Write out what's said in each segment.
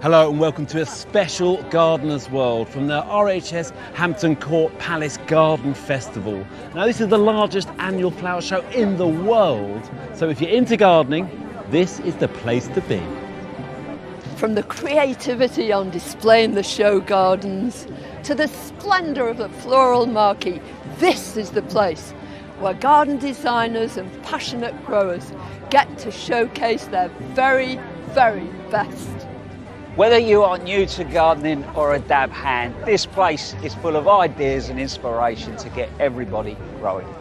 Hello and welcome to a special Gardener's World from the RHS Hampton Court Palace Garden Festival. Now this is the largest annual flower show in the world, so if you're into gardening, this is the place to be. From the creativity on display in the show gardens to the splendour of the floral marquee, this is the place where garden designers and passionate growers get to showcase their very, very best. Whether you are new to gardening or a dab hand, this place is full of ideas and inspiration to get everybody growing.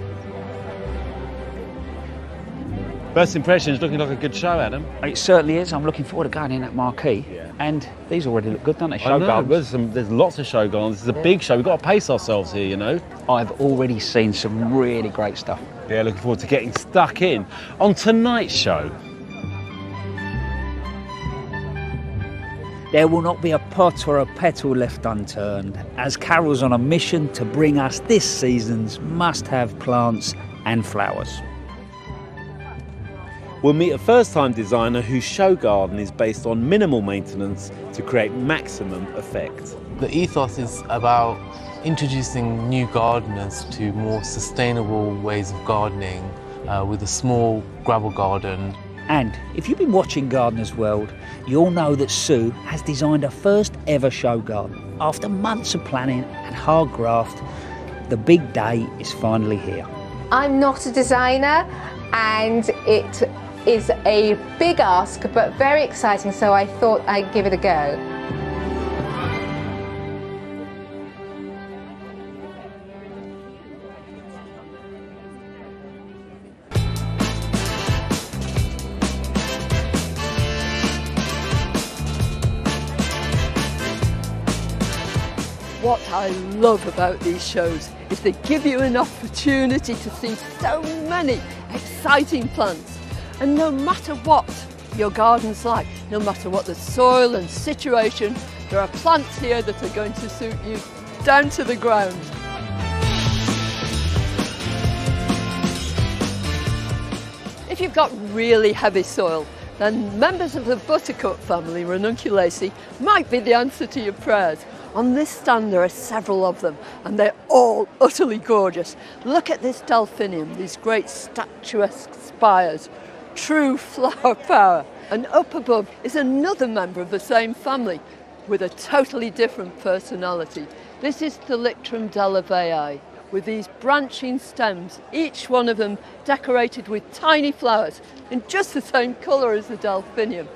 First impressions, looking like a good show, Adam. It certainly is. I'm looking forward to going in that marquee. Yeah. And these already look good, don't they? Show gardens. There's lots of show gardens. This is a big show. We've got to pace ourselves here, you know. I've already seen some really great stuff. Yeah, looking forward to getting stuck in. On tonight's show, there will not be a pot or a petal left unturned, as Carol's on a mission to bring us this season's must-have plants and flowers. we'll meet a first-time designer whose show garden is based on minimal maintenance to create maximum effect. The ethos is about introducing new gardeners to more sustainable ways of gardening with a small gravel garden. And if you've been watching Gardener's World, you'll know that Sue has designed her first ever show garden. After months of planning and hard graft, the big day is finally here. I'm not a designer and it is a big ask but very exciting, so I thought I'd give it a go. What I love about these shows is they give you an opportunity to see so many exciting plants. And no matter what your garden's like, no matter what the soil and situation, there are plants here that are going to suit you down to the ground. If you've got really heavy soil, then members of the buttercup family, Ranunculacea, might be the answer to your prayers. On this stand there are several of them and they're all utterly gorgeous. Look at this delphinium, these great statuesque spires, true flower power. And up above is another member of the same family with a totally different personality. This is Thalictrum delavei with these branching stems, each one of them decorated with tiny flowers in just the same colour as the delphinium.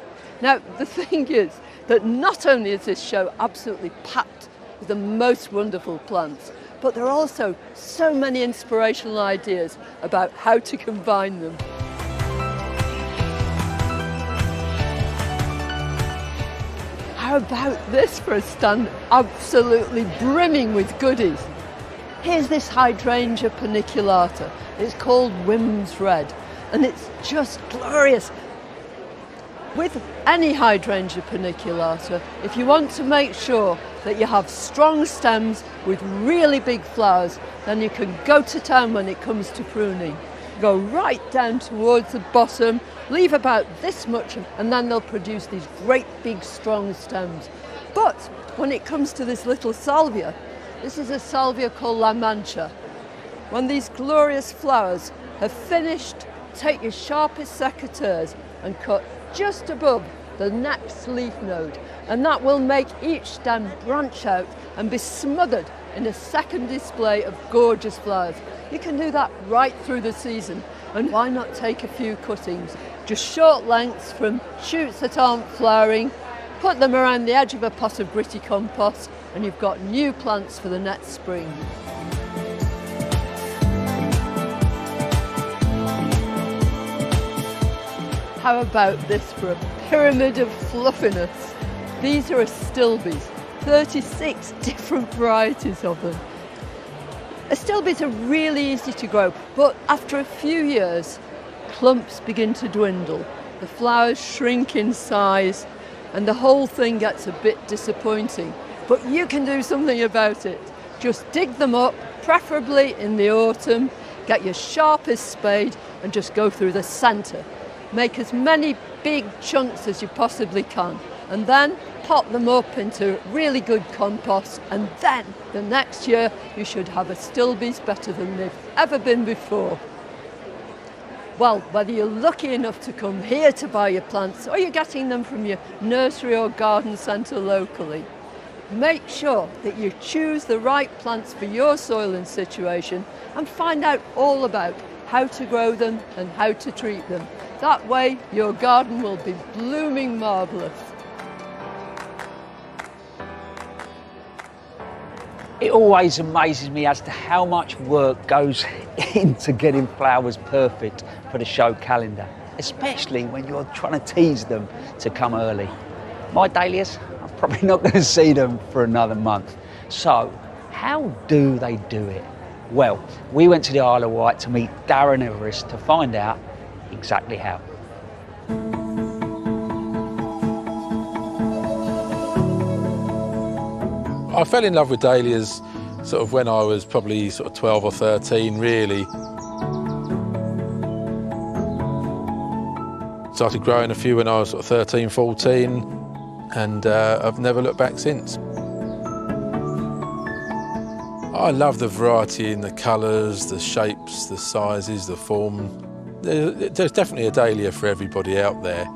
Now the thing is that not only is this show absolutely packed with the most wonderful plants, but there are also so many inspirational ideas about how to combine them. How about this for a stand absolutely brimming with goodies? Here's this hydrangea paniculata. It's called Wim's Red, and it's just glorious. With any hydrangea paniculata, if you want to make sure that you have strong stems with really big flowers, then you can go to town when it comes to pruning. Go right down towards the bottom, leave about this much, and then they'll produce these great big strong stems. But when it comes to this little salvia, this is a salvia called La Mancha. When these glorious flowers have finished, take your sharpest secateurs and cut just above the next leaf node, and that will make each stem branch out and be smothered in a second display of gorgeous flowers. You can do that right through the season, and why not take a few cuttings, just short lengths from shoots that aren't flowering, put them around the edge of a pot of gritty compost, and you've got new plants for the next spring. How about this for a pyramid of fluffiness? These are astilbes, 36 different varieties of them. Astilbes are really easy to grow, but after a few years, clumps begin to dwindle. The flowers shrink in size, and the whole thing gets a bit disappointing. But you can do something about it. Just dig them up, preferably in the autumn, get your sharpest spade, and just go through the centre. Make as many big chunks as you possibly can, and then pot them up into really good compost, and then the next year you should have a Stilbeys better than they've ever been before. Well, whether you're lucky enough to come here to buy your plants or you're getting them from your nursery or garden centre locally, make sure that you choose the right plants for your soil and situation and find out all about how to grow them and how to treat them. That way your garden will be blooming marvellous. It always amazes me as to how much work goes into getting flowers perfect for the show calendar, especially when you're trying to tease them to come early. My dahlias, I'm probably not going to see them for another month. So, how do they do it? Well, we went to the Isle of Wight to meet Darren Everest to find out exactly how. I fell in love with dahlias sort of when I was probably sort of 12 or 13, really. Started growing a few when I was sort of 13, 14, and I've never looked back since. I love the variety in the colours, the shapes, the sizes, the form. There's definitely a dahlia for everybody out there.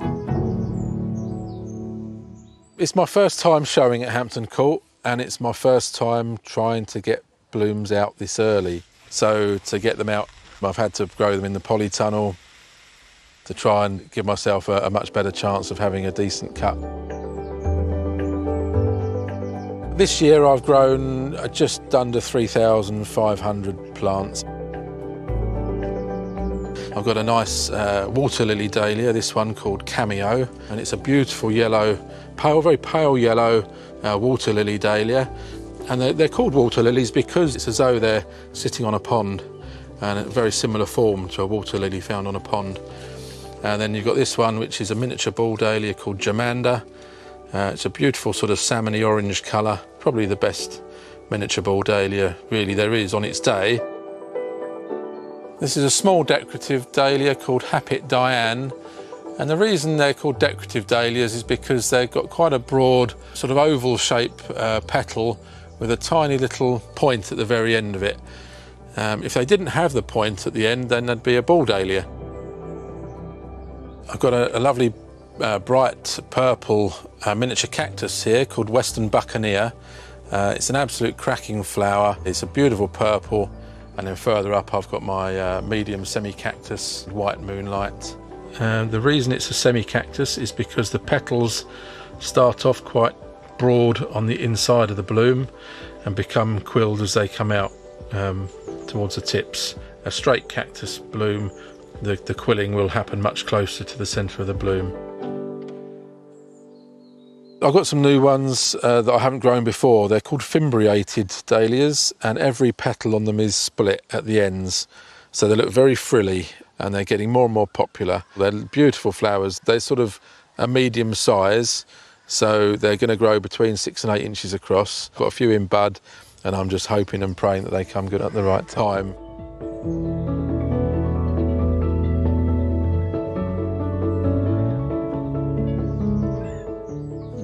It's my first time showing at Hampton Court, and it's my first time trying to get blooms out this early. So to get them out, I've had to grow them in the polytunnel to try and give myself a much better chance of having a decent cut. This year I've grown just under 3,500 plants. I've got a nice water lily dahlia, this one called Cameo, and it's a beautiful yellow, very pale yellow water lily dahlia. And they're called water lilies because it's as though they're sitting on a pond, and a very similar form to a water lily found on a pond. And then you've got this one, which is a miniature ball dahlia called Germander. It's a beautiful sort of salmony orange colour, probably the best miniature ball dahlia really there is on its day. This is a small decorative dahlia called Happet Diane, and the reason they're called decorative dahlias is because they've got quite a broad sort of oval shape petal with a tiny little point at the very end of it. If they didn't have the point at the end, then they'd be a ball dahlia. I've got a lovely bright purple miniature cactus here called Western Buccaneer. It's an absolute cracking flower. It's a beautiful purple, and then further up I've got my medium semi-cactus, White Moonlight. The reason it's a semi-cactus is because the petals start off quite broad on the inside of the bloom and become quilled as they come out towards the tips. A straight cactus bloom, the quilling will happen much closer to the centre of the bloom. I've got some new ones that I haven't grown before. They're called fimbriated dahlias, and every petal on them is split at the ends. So they look very frilly, and they're getting more and more popular. They're beautiful flowers. They're sort of a medium size, so they're going to grow between 6 and 8 inches across. Got a few in bud, and I'm just hoping and praying that they come good at the right time.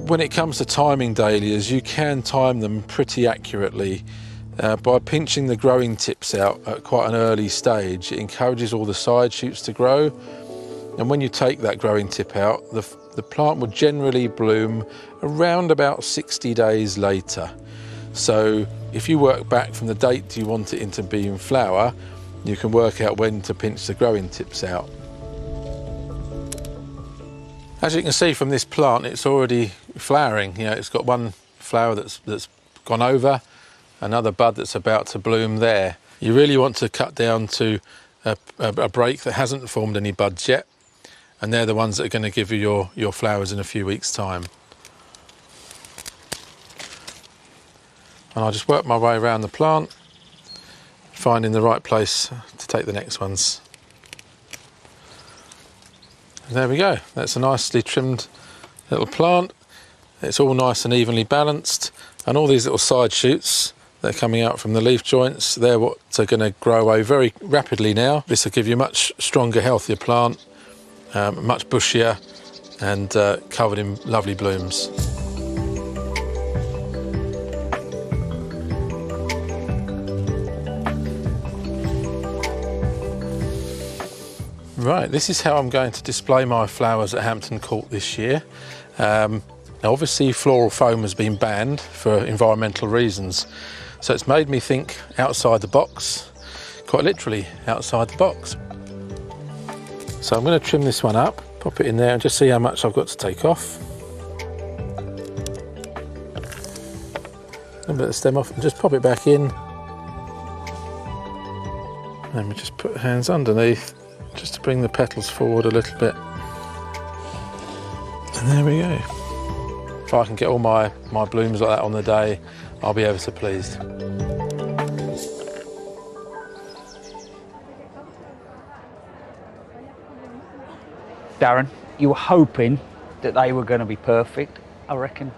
When it comes to timing dahlias, you can time them pretty accurately. By pinching the growing tips out at quite an early stage, it encourages all the side shoots to grow. And when you take that growing tip out, the plant will generally bloom around about 60 days later. So if you work back from the date you want it to be in flower, you can work out when to pinch the growing tips out. As you can see from this plant, it's already flowering. You know, it's got one flower that's gone over, another bud that's about to bloom there. You really want to cut down to a break that hasn't formed any buds yet, and they're the ones that are going to give you your flowers in a few weeks' time. And I'll just work my way around the plant, finding the right place to take the next ones. And there we go, that's a nicely trimmed little plant. It's all nice and evenly balanced, and all these little side shoots that are coming out from the leaf joints, they're what are going to grow away very rapidly now. This will give you a much stronger, healthier plant, much bushier, and covered in lovely blooms. Right, this is how I'm going to display my flowers at Hampton Court this year. Now obviously floral foam has been banned for environmental reasons, so it's made me think outside the box, quite literally outside the box. So I'm going to trim this one up, pop it in there and just see how much I've got to take off. A bit of the stem off and just pop it back in. Let me just put hands underneath just to bring the petals forward a little bit. And there we go. If I can get all my blooms like that on the day, I'll be ever so pleased. Darren, you were hoping that they were going to be perfect. I reckon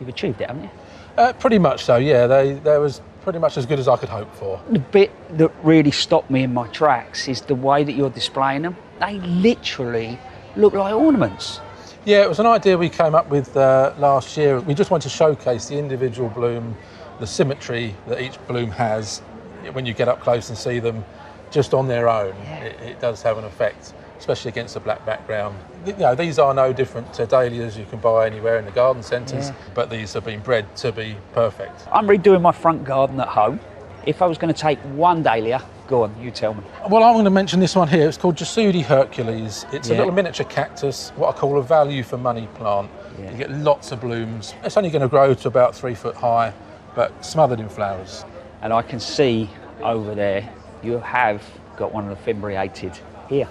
you've achieved it, haven't you? Pretty much so, yeah. They was pretty much as good as I could hope for. The bit that really stopped me in my tracks is the way that you're displaying them. They literally look like ornaments. Yeah, it was an idea we came up with last year. We just wanted to showcase the individual bloom, the symmetry that each bloom has. When you get up close and see them just on their own, Yeah. it does have an effect, especially against a black background. You know, these are no different to dahlias you can buy anywhere in the garden centres, Yeah. but these have been bred to be perfect. I'm redoing my front garden at home. If I was going to take one dahlia, go on, you tell me. Well, I'm going to mention this one here. It's called Jasudi Hercules. It's a Yeah. little miniature cactus, what I call a value for money plant. Yeah. You get lots of blooms. It's only going to grow to about 3 foot high, but smothered in flowers. And I can see over there you have got one of the fimbriated here.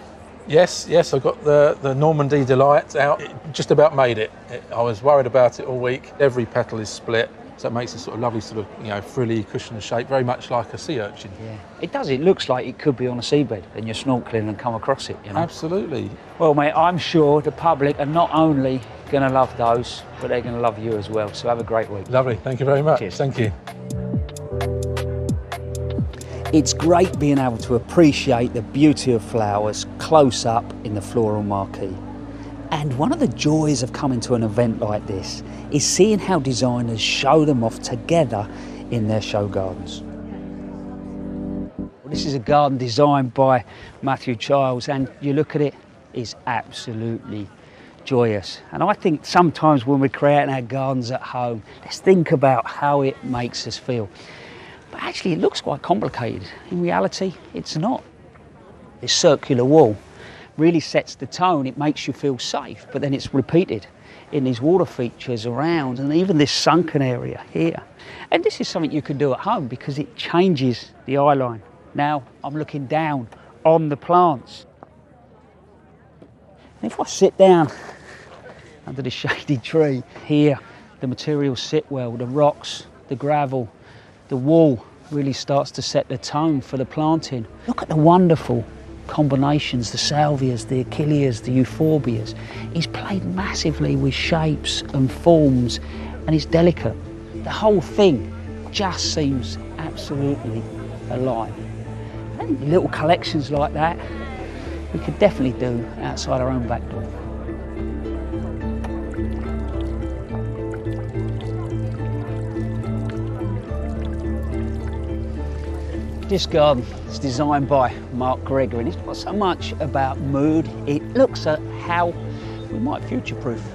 Yes, I've got the Normandy Delight out. It just about made it. I was worried about it all week. Every petal is split, so it makes a sort of lovely sort of, frilly cushion shape, very much like a sea urchin. Yeah. It does, it looks like it could be on a seabed and you're snorkeling and come across it, you know. Absolutely. Well, mate, I'm sure the public are not only going to love those, but they're going to love you as well. So have a great week. Lovely, thank you very much. Cheers. Thank you. It's great being able to appreciate the beauty of flowers close up in the floral marquee. And one of the joys of coming to an event like this is seeing how designers show them off together in their show gardens. Well, this is a garden designed by Matthew Childs, and you look at it, it's absolutely joyous. And I think sometimes when we're creating our gardens at home, let's think about how it makes us feel. But actually it looks quite complicated. In reality, it's not. This circular wall really sets the tone. It makes you feel safe, but then it's repeated in these water features around and even this sunken area here. And this is something you can do at home because it changes the eye line. Now I'm looking down on the plants. And if I sit down under the shady tree here, the materials sit well, the rocks, the gravel, the wall really starts to set the tone for the planting. Look at the wonderful combinations, the salvias, the achilleas, the euphorbias. He's played massively with shapes and forms and it's delicate. The whole thing just seems absolutely alive. I think little collections like that we could definitely do outside our own back door. This garden is designed by Mark Gregory and it's not so much about mood, it looks at how we might future-proof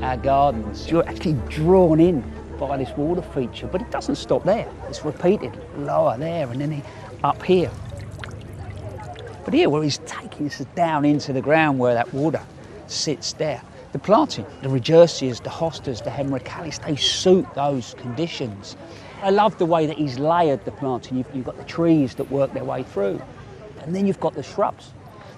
our gardens. You're actually drawn in by this water feature, but it doesn't stop there. It's repeated, lower there and then up here. But here where he's taking us down into the ground where that water sits there, the planting, the Regersias, the hostas, the Hemerocallis, they suit those conditions. I love the way that he's layered the planting. You've got the trees that work their way through, and then you've got the shrubs.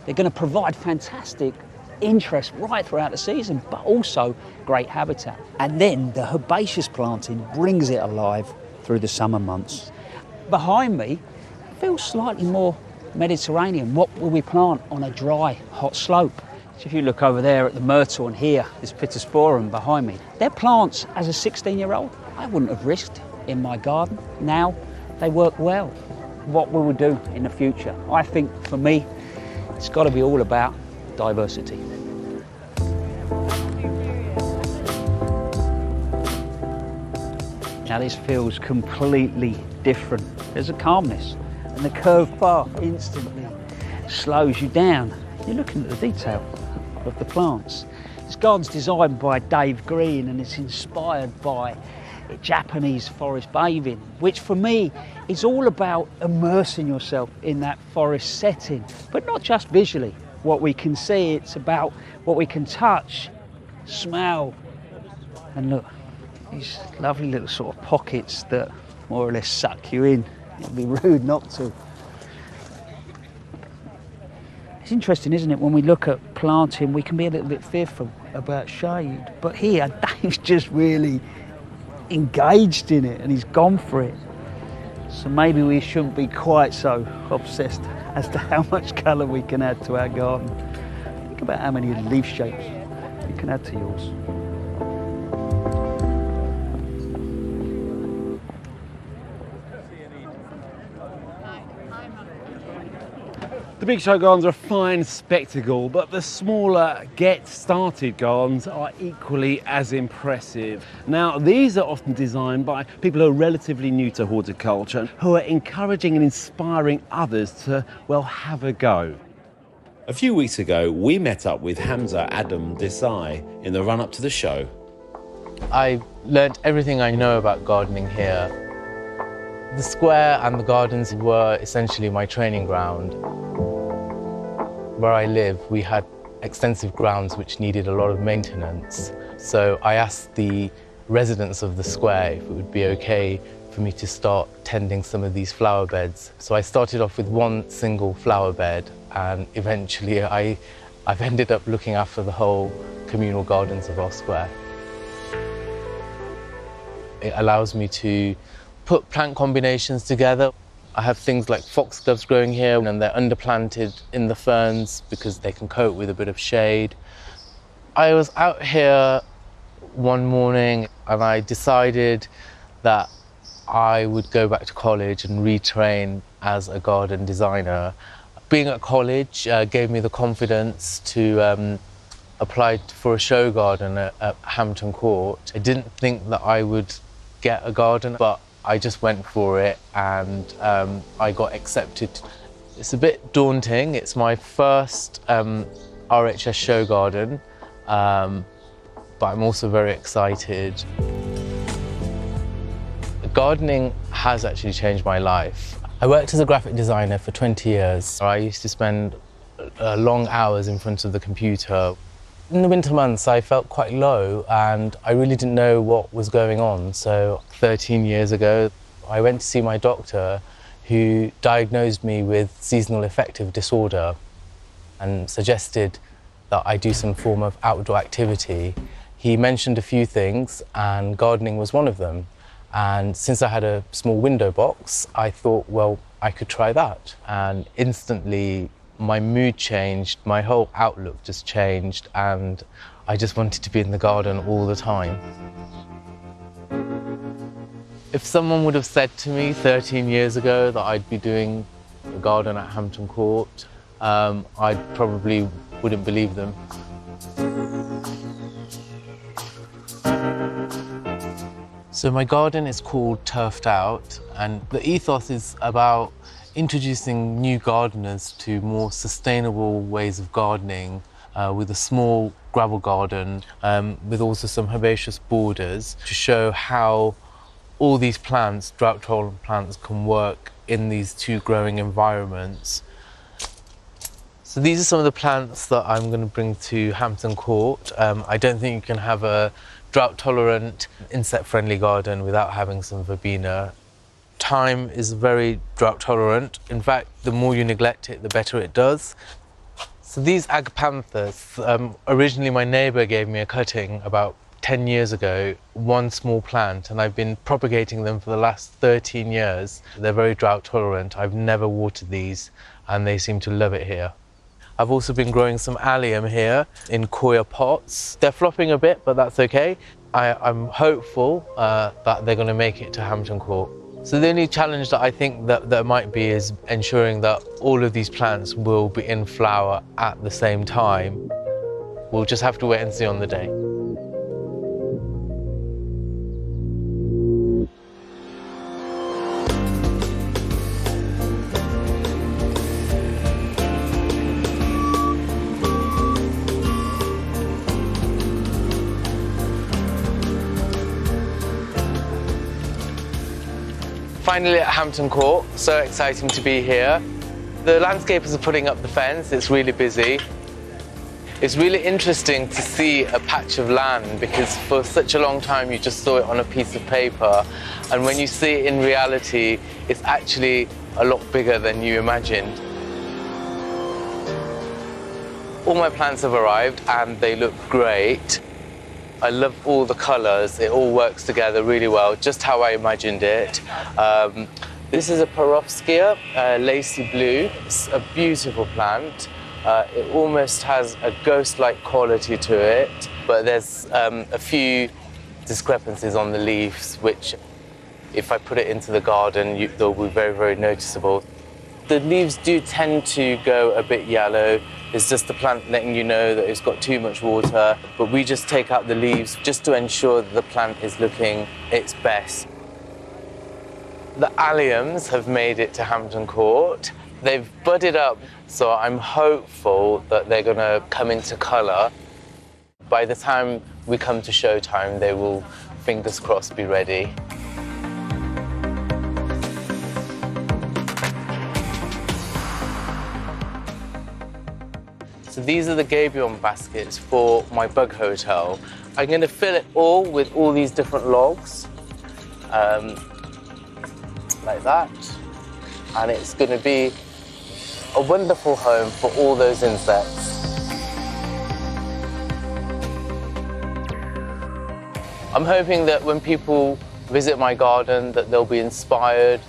They're going to provide fantastic interest right throughout the season, but also great habitat. And then the herbaceous planting brings it alive through the summer months. Behind me, it feels slightly more Mediterranean. What will we plant on a dry, hot slope? So if you look over there at the myrtle and here, this Pittosporum behind me, they're plants as a 16-year-old I wouldn't have risked in my garden. Now they work well. What we will do in the future, I think for me, it's got to be all about diversity. Now this feels completely different. There's a calmness and the curved path instantly slows you down. You're looking at the detail of the plants. This garden's designed by Dave Green and it's inspired by Japanese forest bathing, which for me is all about immersing yourself in that forest setting, but not just visually. What we can see, it's about what we can touch, smell, and look, these lovely little sort of pockets that more or less suck you in. It'd be rude not to. It's interesting, isn't it, when we look at planting, we can be a little bit fearful about shade, but here Dave's just really engaged in it and he's gone for it. So maybe we shouldn't be quite so obsessed as to how much colour we can add to our garden. Think about how many leaf shapes you can add to yours. The big show gardens are a fine spectacle, but the smaller get-started gardens are equally as impressive. Now, these are often designed by people who are relatively new to horticulture, who are encouraging and inspiring others to, well, have a go. A few weeks ago, we met up with Hamza Adam Desai in the run-up to the show. I learnt everything I know about gardening here. The square and the gardens were essentially my training ground. Where I live, we had extensive grounds which needed a lot of maintenance. So I asked the residents of the square if it would be okay for me to start tending some of these flower beds. So I started off with one single flower bed, and eventually I've ended up looking after the whole communal gardens of our square. It allows me to put plant combinations together. I have things like foxgloves growing here, and they're underplanted in the ferns because they can cope with a bit of shade. I was out here one morning and I decided that I would go back to college and retrain as a garden designer. Being at college gave me the confidence to apply for a show garden at Hampton Court. I didn't think that I would get a garden, but I just went for it and I got accepted. It's a bit daunting. It's my first RHS show garden, but I'm also very excited. Gardening has actually changed my life. I worked as a graphic designer for 20 years. I used to spend long hours in front of the computer. In the winter months, I felt quite low and I really didn't know what was going on. So 13 years ago, I went to see my doctor who diagnosed me with seasonal affective disorder and suggested that I do some form of outdoor activity. He mentioned a few things and gardening was one of them. And since I had a small window box, I thought, well, I could try that. And instantly, my mood changed, my whole outlook just changed, and I just wanted to be in the garden all the time. If someone would have said to me 13 years ago that I'd be doing a garden at Hampton Court, I probably wouldn't believe them. So my garden is called Turfed Out, and the ethos is about introducing new gardeners to more sustainable ways of gardening with a small gravel garden with also some herbaceous borders to show how all these plants, drought-tolerant plants, can work in these two growing environments. So these are some of the plants that I'm going to bring to Hampton Court. I don't think you can have a drought-tolerant, insect-friendly garden without having some verbena. Thyme is very drought tolerant. In fact, the more you neglect it, the better it does. So these agapanthus, originally my neighbour gave me a cutting about 10 years ago, one small plant, and I've been propagating them for the last 13 years. They're very drought tolerant. I've never watered these and they seem to love it here. I've also been growing some allium here in coir pots. They're flopping a bit, but that's okay. I'm hopeful that they're going to make it to Hampton Court. So the only challenge that I think that there might be is ensuring that all of these plants will be in flower at the same time. We'll just have to wait and see on the day. Finally at Hampton Court, so exciting to be here. The landscapers are putting up the fence, it's really busy. It's really interesting to see a patch of land because for such a long time you just saw it on a piece of paper, and when you see it in reality, it's actually a lot bigger than you imagined. All my plants have arrived and they look great. I love all the colours, it all works together really well, just how I imagined it. This is a Perovskia, lacy blue. It's a beautiful plant. It almost has a ghost-like quality to it, but there's a few discrepancies on the leaves, which if I put it into the garden, they'll be very, very noticeable. The leaves do tend to go a bit yellow. It's just the plant letting you know that it's got too much water, but we just take out the leaves just to ensure that the plant is looking its best. The alliums have made it to Hampton Court. They've budded up, so I'm hopeful that they're going to come into colour. By the time we come to showtime, they will, fingers crossed, be ready. So these are the gabion baskets for my bug hotel. I'm going to fill it all with all these different logs, like that, and it's going to be a wonderful home for all those insects. I'm hoping that when people visit my garden that they'll be inspired,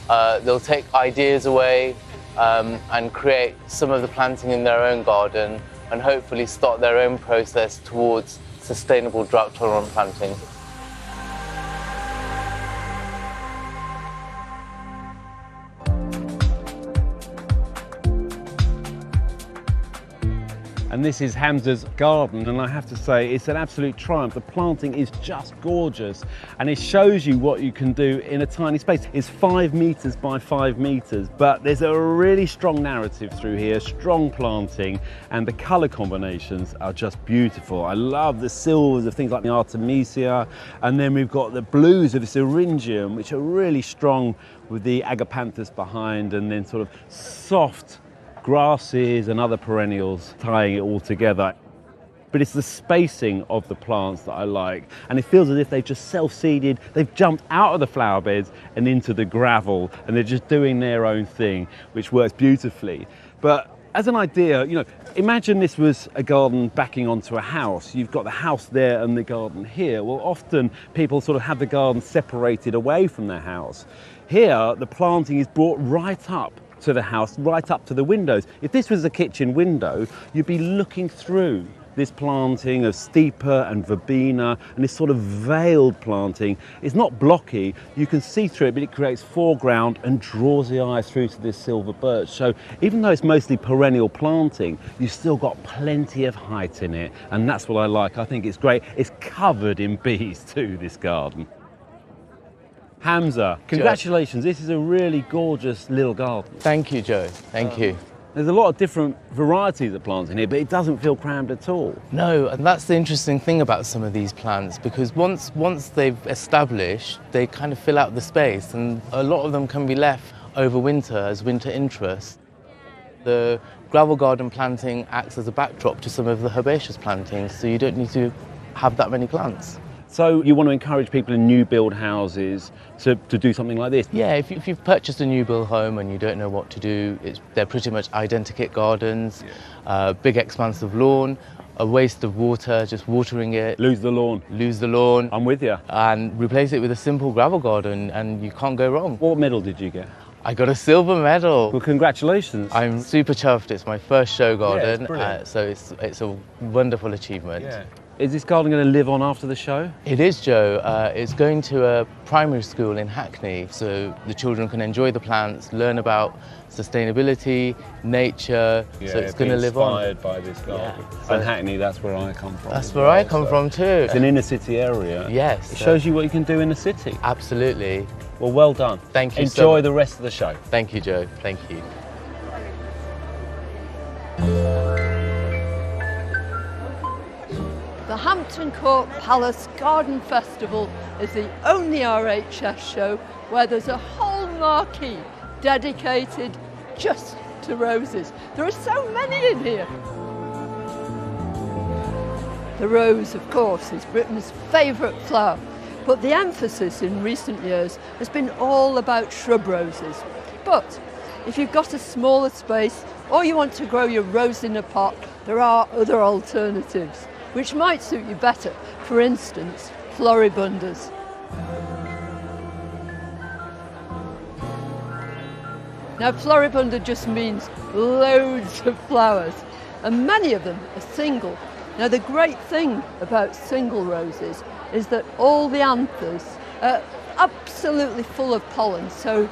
they'll take ideas away and create some of the planting in their own garden and hopefully start their own process towards sustainable drought-tolerant planting. And this is Hamza's garden, and I have to say it's an absolute triumph. The planting is just gorgeous, and it shows you what you can do in a tiny space. It's 5 meters by 5 meters, but there's a really strong narrative through here, strong planting, and the color combinations are just beautiful. I love the silvers of things like the Artemisia, and then we've got the blues of this Eryngium, which are really strong with the Agapanthus behind, and then sort of soft grasses and other perennials tying it all together. But it's the spacing of the plants that I like, and it feels as if they've just self-seeded, they've jumped out of the flower beds and into the gravel, and they're just doing their own thing, which works beautifully. But as an idea, you know, imagine this was a garden backing onto a house. You've got the house there and the garden here. Well, often people sort of have the garden separated away from their house. Here, the planting is brought right up to the house, right up to the windows. If this was a kitchen window, you'd be looking through this planting of Stipa and Verbena, and this sort of veiled planting. It's not blocky, you can see through it, but it creates foreground and draws the eye through to this silver birch. So even though it's mostly perennial planting, you've still got plenty of height in it, and that's what I like. I think it's great. It's covered in bees too, this garden. Hamza, congratulations. This is a really gorgeous little garden. Thank you, Joe. Thank you. There's a lot of different varieties of plants in here, but it doesn't feel crammed at all. No, and that's the interesting thing about some of these plants, because once they've established, they kind of fill out the space, and a lot of them can be left over winter as winter interest. The gravel garden planting acts as a backdrop to some of the herbaceous plantings, so you don't need to have that many plants. So you want to encourage people in new build houses to do something like this? Yeah, if you've purchased a new build home and you don't know what to do, they're pretty much identikit gardens, big expanse of lawn, a waste of water, just watering it. Lose the lawn. Lose the lawn. I'm with you. And replace it with a simple gravel garden, and you can't go wrong. What medal did you get? I got a silver medal. Well, congratulations. I'm super chuffed. It's my first show garden, it's brilliant. So it's a wonderful achievement. Yeah. Is this garden going to live on after the show? It is, Joe. It's going to a primary school in Hackney, so the children can enjoy the plants, learn about sustainability, nature, so it's going to live on. Inspired by this garden. Yeah. And Hackney, that's where I come from. That's where I come from too. It's an inner city area. Yes. It shows you what you can do in the city. Absolutely. Well, well done. Thank you. Enjoy the rest of the show. Thank you, Joe. Thank you. The Hampton Court Palace Garden Festival is the only RHS show where there's a whole one marquee dedicated just to roses. There are so many in here. The rose, of course, is Britain's favourite flower, but the emphasis in recent years has been all about shrub roses. But if you've got a smaller space or you want to grow your rose in a pot, there are other alternatives which might suit you better. For instance, floribundas. Now, floribunda just means loads of flowers, and many of them are single. Now, the great thing about single roses is that all the anthers are absolutely full of pollen, so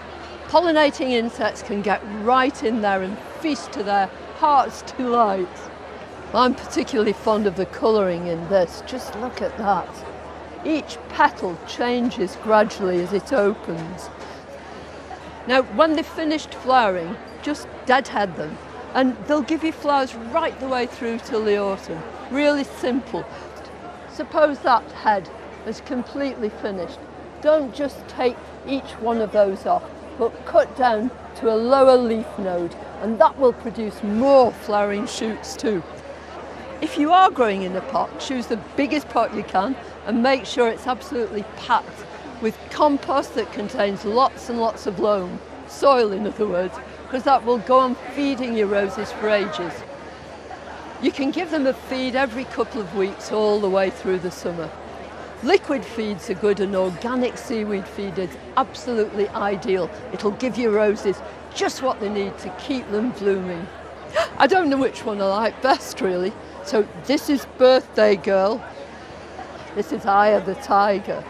pollinating insects can get right in there and feast to their heart's delight. I'm particularly fond of the colouring in this. Just look at that. Each petal changes gradually as it opens. Now, when they've finished flowering, just deadhead them, and they'll give you flowers right the way through till the autumn. Really simple. Suppose that head is completely finished. Don't just take each one of those off, but cut down to a lower leaf node, and that will produce more flowering shoots too. If you are growing in a pot, choose the biggest pot you can and make sure it's absolutely packed with compost that contains lots and lots of loam, soil in other words, because that will go on feeding your roses for ages. You can give them a feed every couple of weeks all the way through the summer. Liquid feeds are good, and organic seaweed feed is absolutely ideal. It'll give your roses just what they need to keep them blooming. I don't know which one I like best really. So this is Birthday Girl, this is Eye of the Tiger,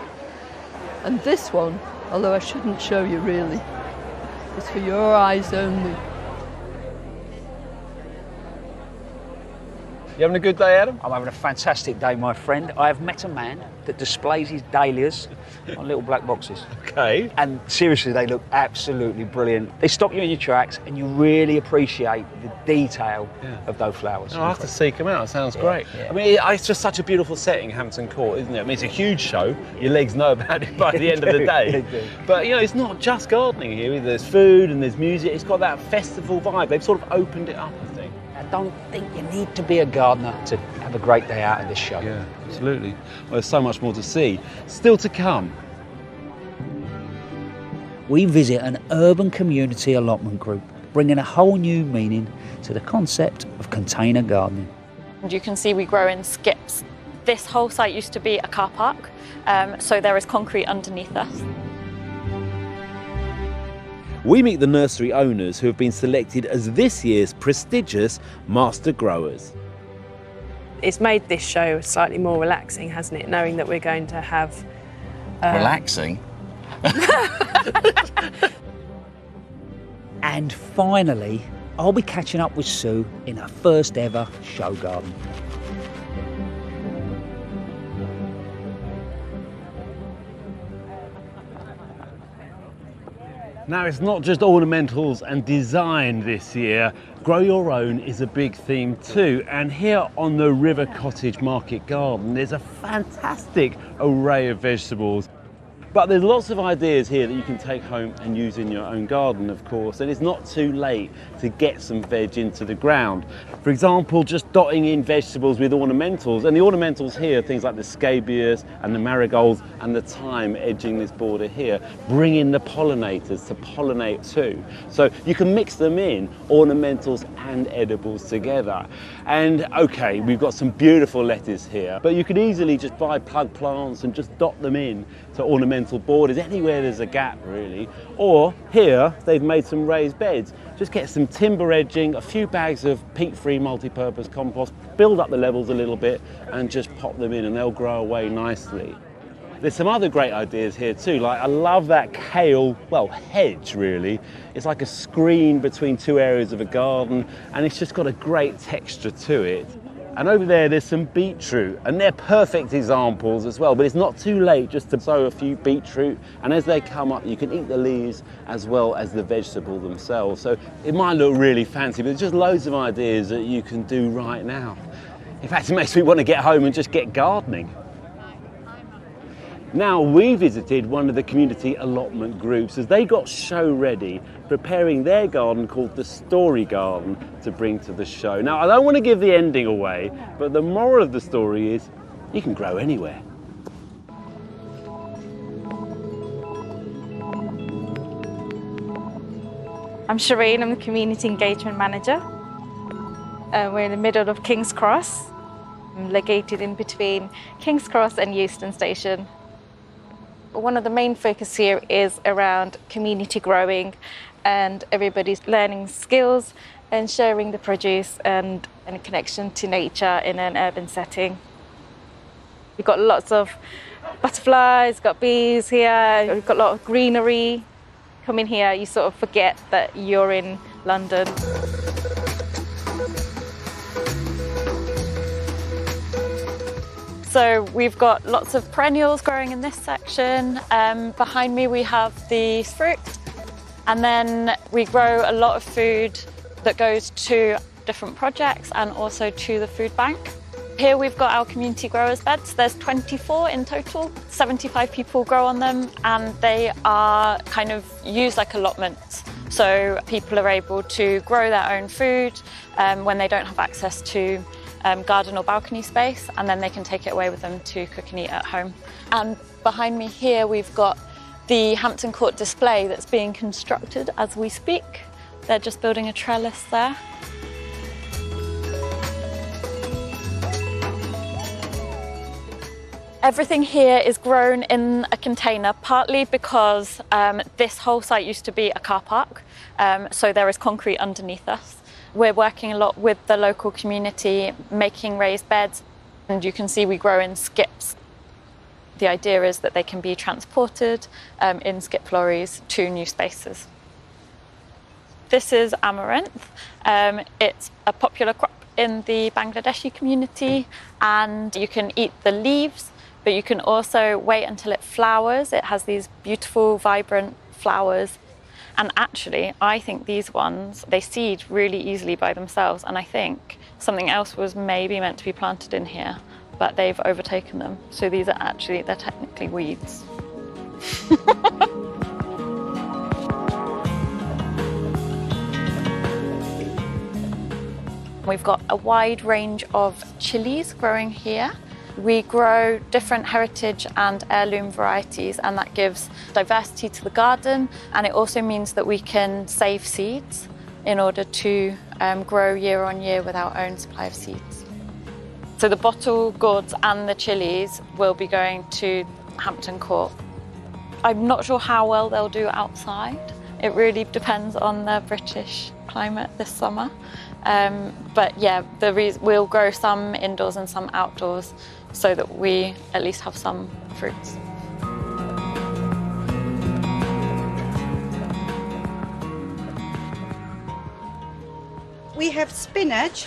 and this one, although I shouldn't show you really, is for your eyes only. You having a good day, Adam? I'm having a fantastic day, my friend. I have met a man that displays his dahlias on little black boxes. Okay. And seriously, they look absolutely brilliant. They stop you in your tracks and you really appreciate the detail of those flowers. I'll have to seek them out. It sounds great. Yeah. I mean, it's just such a beautiful setting, Hampton Court, isn't it? I mean, it's a huge show. Your legs know about it by the end of the day. They do. But, you know, it's not just gardening here. There's food and there's music. It's got that festival vibe. They've sort of opened it up, I think. I don't think you need to be a gardener to have a great day out of this show. Yeah, absolutely. Well, there's so much more to see. Still to come. We visit an urban community allotment group, bringing a whole new meaning to the concept of container gardening. And you can see we grow in skips. This whole site used to be a car park, so there is concrete underneath us. We meet the nursery owners who have been selected as this year's prestigious Master Growers. It's made this show slightly more relaxing, hasn't it? Knowing that we're going to have... Relaxing? And finally, I'll be catching up with Sue in her first ever show garden. Now, it's not just ornamentals and design this year. Grow your own is a big theme too. And here on the River Cottage Market Garden, there's a fantastic array of vegetables. But there's lots of ideas here that you can take home and use in your own garden, of course, and it's not too late to get some veg into the ground. For example, just dotting in vegetables with ornamentals, and the ornamentals here, things like the scabious and the marigolds and the thyme edging this border here, bring in the pollinators to pollinate too. So you can mix them in, ornamentals and edibles together. And okay, we've got some beautiful lettuce here, but you could easily just buy plug plants and just dot them in to ornamental borders, anywhere there's a gap really. Or here, they've made some raised beds. Just get some timber edging, a few bags of peat-free multi-purpose compost, build up the levels a little bit and just pop them in and they'll grow away nicely. There's some other great ideas here too, like I love that kale, well, hedge really. It's like a screen between two areas of a garden and it's just got a great texture to it. And over there, there's some beetroot, and they're perfect examples as well, but it's not too late just to sow a few beetroot, and as they come up, you can eat the leaves as well as the vegetable themselves. So it might look really fancy, but there's just loads of ideas that you can do right now. In fact, it makes me want to get home and just get gardening. Now we visited one of the community allotment groups as they got show ready, preparing their garden called the Story Garden to bring to the show. Now I don't want to give the ending away, but the moral of the story is you can grow anywhere. I'm Shireen, I'm the Community Engagement Manager. We're in the middle of King's Cross. I'm located in between King's Cross and Euston Station. One of the main focus here is around community growing and everybody's learning skills and sharing the produce and a connection to nature in an urban setting. We've got lots of butterflies, got bees here, we've got a lot of greenery. Come in here, you sort of forget that you're in London. So we've got lots of perennials growing in this section. Behind me we have the fruit, and then we grow a lot of food that goes to different projects and also to the food bank. Here we've got our community growers beds. There's 24 in total. 75 people grow on them, and they are kind of used like allotments. So people are able to grow their own food when they don't have access to garden or balcony space, and then they can take it away with them to cook and eat at home. And behind me here we've got the Hampton Court display that's being constructed as we speak. They're just building a trellis there. Everything here is grown in a container, partly because this whole site used to be a car park, so there is concrete underneath us. We're working a lot with the local community, making raised beds, and you can see we grow in skips. The idea is that they can be transported in skip lorries to new spaces. This is amaranth. It's a popular crop in the Bangladeshi community, and you can eat the leaves, but you can also wait until it flowers. It has these beautiful, vibrant flowers. And actually, I think these ones, they seed really easily by themselves. And I think something else was maybe meant to be planted in here, but they've overtaken them. So these are actually, they're technically weeds. We've got a wide range of chilies growing here. We grow different heritage and heirloom varieties, and that gives diversity to the garden, and it also means that we can save seeds in order to grow year on year with our own supply of seeds. So the bottle gourds and the chilies will be going to Hampton Court. I'm not sure how well they'll do outside. It really depends on the British climate this summer. But yeah, we'll grow some indoors and some outdoors so that we at least have some fruits. We have spinach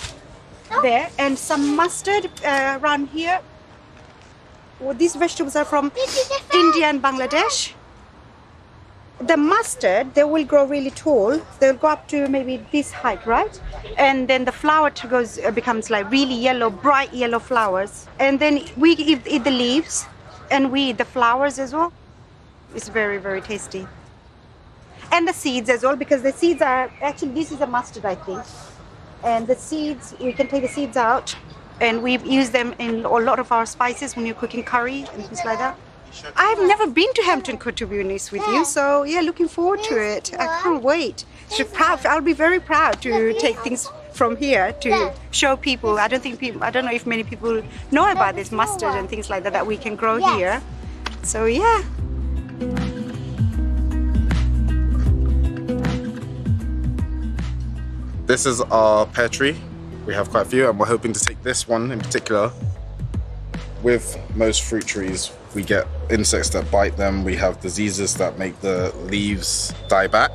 there and some mustard around here. Well, these vegetables are from India and Bangladesh. The mustard, they will grow really tall. They'll go up to maybe this height, right? And then the flower becomes like really yellow, bright yellow flowers. And then we eat the leaves and we eat the flowers as well. It's very, very tasty. And the seeds as well, because the seeds are, actually this is a mustard, I think. And the seeds, we can take the seeds out and we use them in a lot of our spices when you're cooking curry and things like that. I've never been to Hampton Court, to be honest with you, so yeah, looking forward to it. I can't wait. I'll be very proud to take things from here to show people. I don't know if many people know about this mustard and things like that we can grow here. So yeah. This is our pear tree. We have quite a few, and we're hoping to take this one in particular. With most fruit trees, we get insects that bite them. We have diseases that make the leaves die back.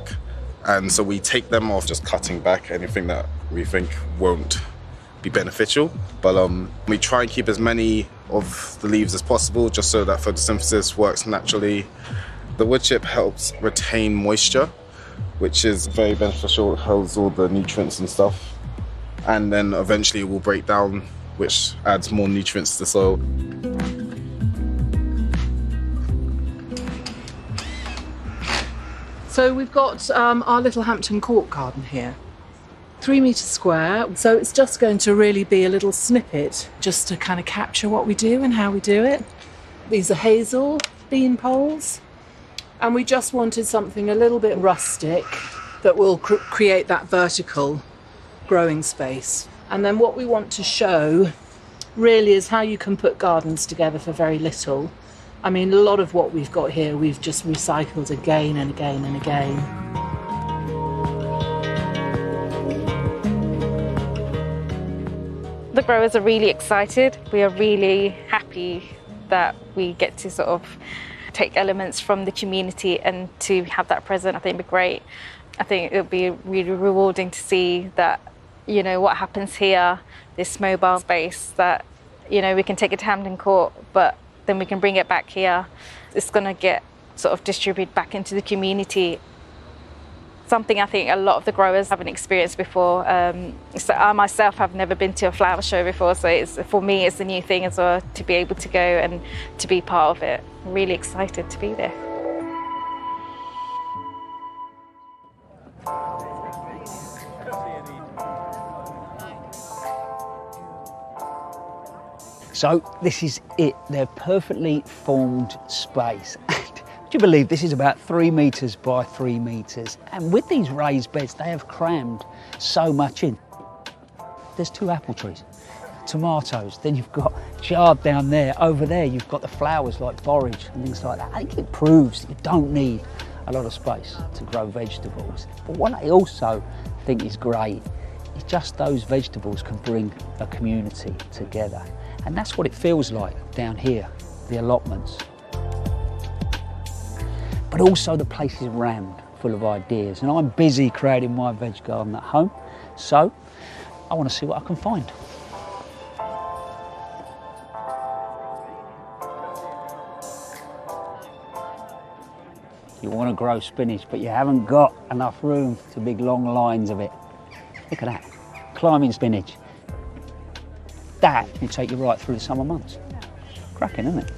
And so we take them off, just cutting back anything that we think won't be beneficial. But we try and keep as many of the leaves as possible, just so that photosynthesis works naturally. The wood chip helps retain moisture, which is very beneficial. It holds all the nutrients and stuff. And then eventually it will break down, which adds more nutrients to the soil. So we've got our little Hampton Court garden here. 3 metres square, so it's just going to really be a little snippet just to kind of capture what we do and how we do it. These are hazel bean poles, and we just wanted something a little bit rustic that will create that vertical growing space. And then what we want to show really is how you can put gardens together for very little. I mean, a lot of what we've got here we've just recycled again and again and again. The growers are really excited. We are really happy that we get to sort of take elements from the community and to have that present. I think it'd be great. I think it'll be really rewarding to see that, you know, what happens here, this mobile space that, you know, we can take it to Hampton Court, but then we can bring it back here. It's going to get sort of distributed back into the community. Something I think a lot of the growers haven't experienced before. So I myself have never been to a flower show before, so for me it's a new thing as well to be able to go and to be part of it. I'm really excited to be there. So this is it, they're perfectly formed space. Do you believe this is about 3 metres by 3 metres? And with these raised beds, they have crammed so much in. There's 2 apple trees, tomatoes, then you've got chard down there. Over there, you've got the flowers like borage and things like that. I think it proves that you don't need a lot of space to grow vegetables. But what I also think is great is just those vegetables can bring a community together. And that's what it feels like down here, the allotments. But also the place is rammed full of ideas, and I'm busy creating my veg garden at home, so I want to see what I can find. You want to grow spinach, but you haven't got enough room for big long lines of it. Look at that, climbing spinach. That will take you right through the summer months. Cracking, isn't it?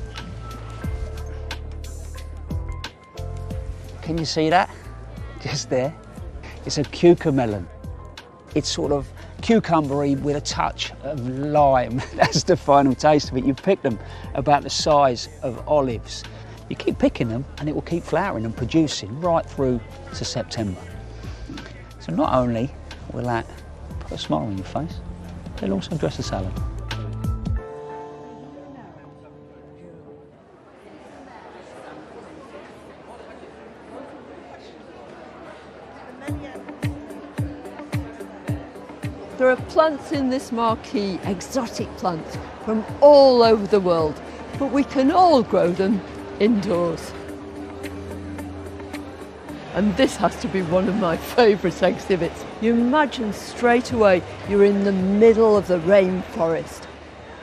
Can you see that? Just there. It's a cucamelon. It's sort of cucumbery with a touch of lime. That's the final taste of it. You pick them about the size of olives. You keep picking them and it will keep flowering and producing right through to September. So not only will that put a smile on your face, they'll also dress a salad. There are plants in this marquee, exotic plants from all over the world, but we can all grow them indoors. And this has to be one of my favourite exhibits. You imagine straight away you're in the middle of the rainforest.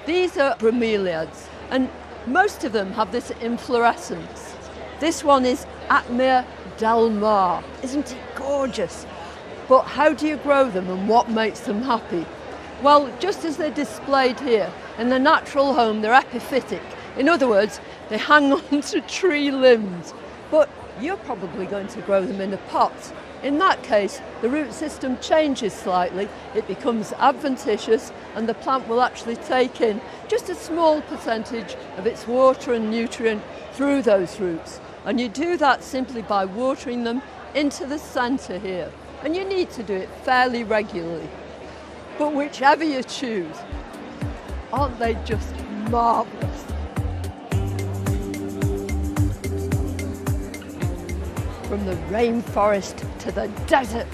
These are bromeliads, and most of them have this inflorescence. This one is Atmea del Mar. Isn't it gorgeous? But how do you grow them and what makes them happy? Well, just as they're displayed here, in their natural home they're epiphytic. In other words, they hang on to tree limbs. But you're probably going to grow them in a pot. In that case, the root system changes slightly, it becomes adventitious, and the plant will actually take in just a small percentage of its water and nutrient through those roots. And you do that simply by watering them into the centre here. And you need to do it fairly regularly. But whichever you choose, aren't they just marvellous? From the rainforest to the desert,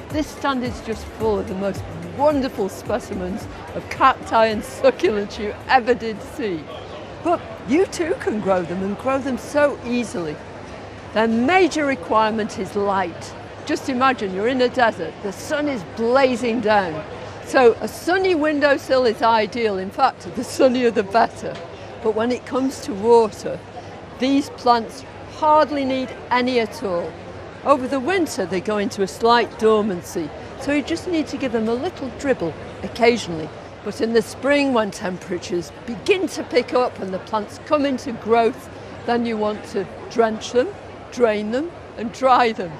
this stand is just full of the most wonderful specimens of cacti and succulents you ever did see. But you too can grow them and grow them so easily. Their major requirement is light. Just imagine you're in a desert, the sun is blazing down. So a sunny windowsill is ideal. In fact, the sunnier the better. But when it comes to water, these plants hardly need any at all. Over the winter, they go into a slight dormancy. So you just need to give them a little dribble occasionally. But in the spring, when temperatures begin to pick up and the plants come into growth, then you want to drench them, drain them, and dry them.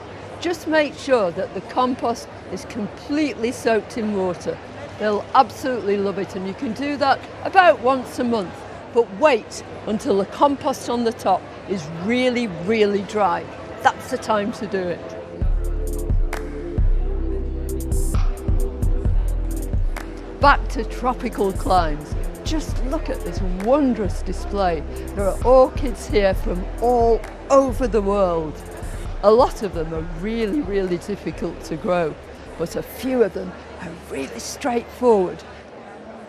Just make sure that the compost is completely soaked in water. They'll absolutely love it, and you can do that about once a month. But wait until the compost on the top is really, really dry. That's the time to do it. Back to tropical climes. Just look at this wondrous display. There are orchids here from all over the world. A lot of them are really, really difficult to grow, but a few of them are really straightforward.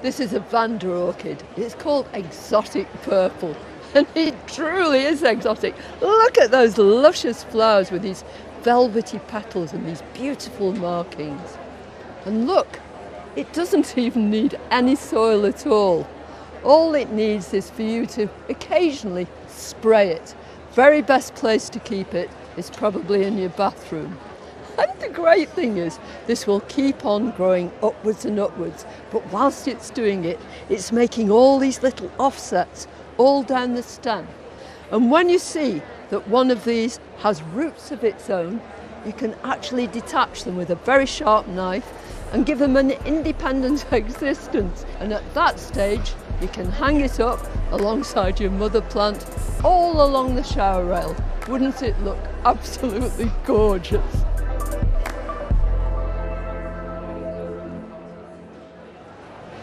This is a Vanda orchid. It's called exotic purple, and it truly is exotic. Look at those luscious flowers with these velvety petals and these beautiful markings. And look, it doesn't even need any soil at all. All it needs is for you to occasionally spray it. Very best place to keep it is probably in your bathroom. And the great thing is, this will keep on growing upwards and upwards, but whilst it's doing it, it's making all these little offsets all down the stem. And when you see that one of these has roots of its own, you can actually detach them with a very sharp knife and give them an independent existence. And at that stage, you can hang it up alongside your mother plant all along the shower rail. Wouldn't it look absolutely gorgeous?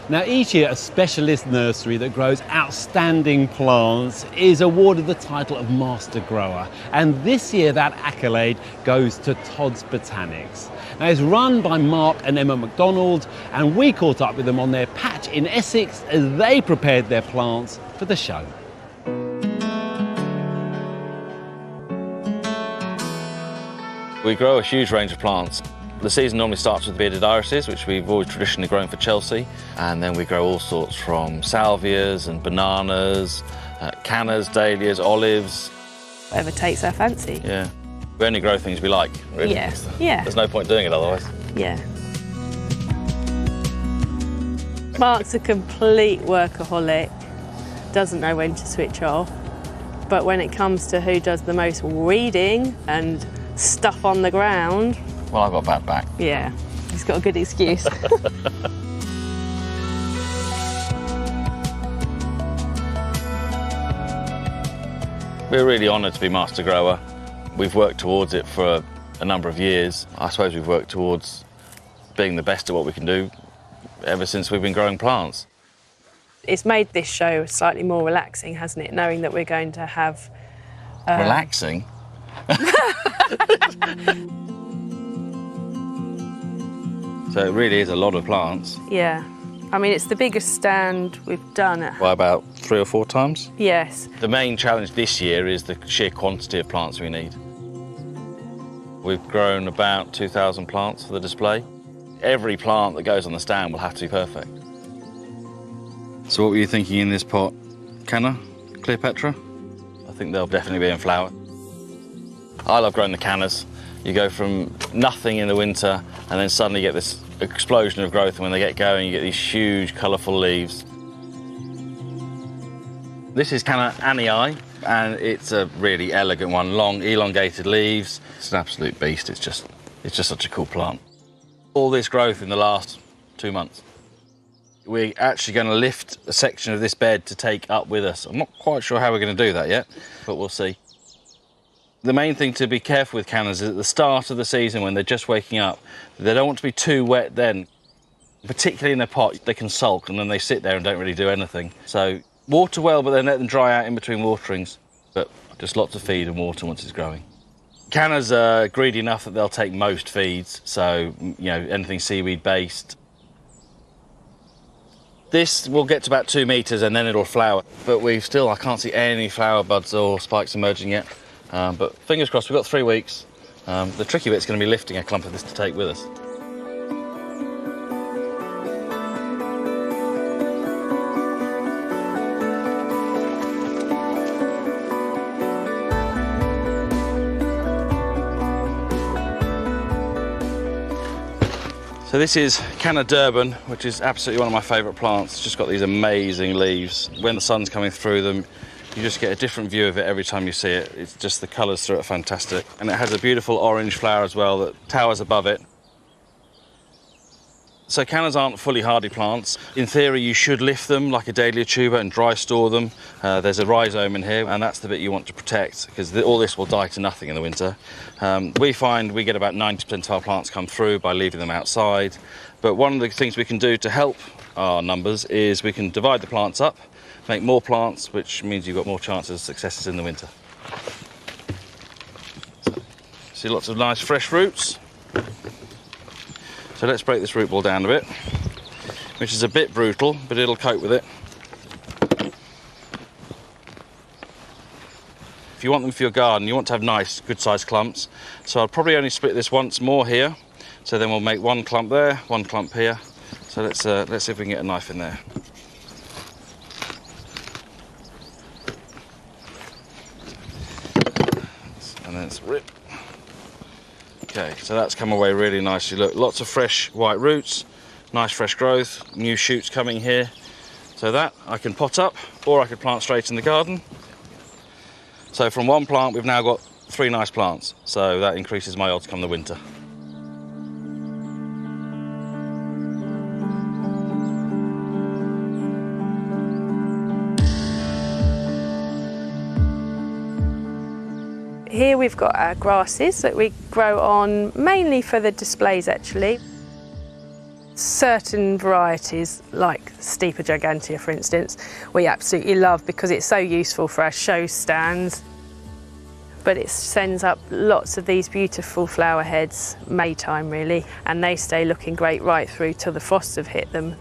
Now, each year a specialist nursery that grows outstanding plants is awarded the title of Master Grower, and this year that accolade goes to Todd's Botanics. Now, it's run by Mark and Emma MacDonald, and we caught up with them on their patch in Essex as they prepared their plants for the show. We grow a huge range of plants. The season normally starts with bearded irises, which we've always traditionally grown for Chelsea, and then we grow all sorts from salvias and bananas, cannas, dahlias, olives. Whatever takes our fancy. Yeah. We only grow things we like, really. Yeah. Yeah. There's no point doing it otherwise. Yeah. Mark's a complete workaholic, doesn't know when to switch off, but when it comes to who does the most weeding and stuff on the ground... Well, I've got a bad back. Yeah, he's got a good excuse. We're really honoured to be Master Grower. We've worked towards it for a number of years. I suppose we've worked towards being the best at what we can do ever since we've been growing plants. It's made this show slightly more relaxing, hasn't it, knowing that we're going to have... Relaxing? So it really is a lot of plants. Yeah. I mean, it's the biggest stand we've done at... By about 3 or 4 times? Yes. The main challenge this year is the sheer quantity of plants we need. We've grown about 2,000 plants for the display. Every plant that goes on the stand will have to be perfect. So what were you thinking in this pot? Canna? Cleopatra? I think they'll definitely be in flower. I love growing the cannas. You go from nothing in the winter and then suddenly get this explosion of growth, and when they get going you get these huge colourful leaves. This is Canna Annii, and it's a really elegant one, long elongated leaves. It's an absolute beast, it's just such a cool plant. All this growth in the last 2 months. We're actually going to lift a section of this bed to take up with us. I'm not quite sure how we're going to do that yet, but we'll see. The main thing to be careful with cannas is at the start of the season when they're just waking up, they don't want to be too wet then. Particularly in a pot, they can sulk and then they sit there and don't really do anything. So water well, but then let them dry out in between waterings. But just lots of feed and water once it's growing. Cannas are greedy enough that they'll take most feeds, so anything seaweed based. This will get to about 2 metres and then it'll flower. But I can't see any flower buds or spikes emerging yet. But fingers crossed, we've got 3 weeks. The tricky bit's going to be lifting a clump of this to take with us. So this is Canna Durban, which is absolutely one of my favourite plants. It's just got these amazing leaves. When the sun's coming through them, You just get a different view of it every time you see it. It's just the colours through it are fantastic. And it has a beautiful orange flower as well that towers above it. So calendars aren't fully hardy plants. In theory, you should lift them like a dahlia tuber and dry store them. There's a rhizome in here, and that's the bit you want to protect, because all this will die to nothing in the winter. We find we get about 90% of our plants come through by leaving them outside. But one of the things we can do to help our numbers is we can divide the plants up, make more plants, which means you've got more chances of successes in the winter. See lots of nice fresh roots. So let's break this root ball down a bit, which is a bit brutal, but it'll cope with it. If you want them for your garden, you want to have nice, good-sized clumps. So I'll probably only split this once more here. So then we'll make one clump there, one clump here. So let's see if we can get a knife in there. And then it's rip. Okay, so that's come away really nicely. Look, lots of fresh white roots, nice fresh growth, new shoots coming here. So that I can pot up, or I could plant straight in the garden. So from one plant, we've now got 3 nice plants. So that increases my odds come the winter. Here we've got our grasses that we grow on mainly for the displays actually. Certain varieties, like Stipa gigantea for instance, we absolutely love because it's so useful for our show stands. But it sends up lots of these beautiful flower heads, Maytime really, and they stay looking great right through till the frosts have hit them.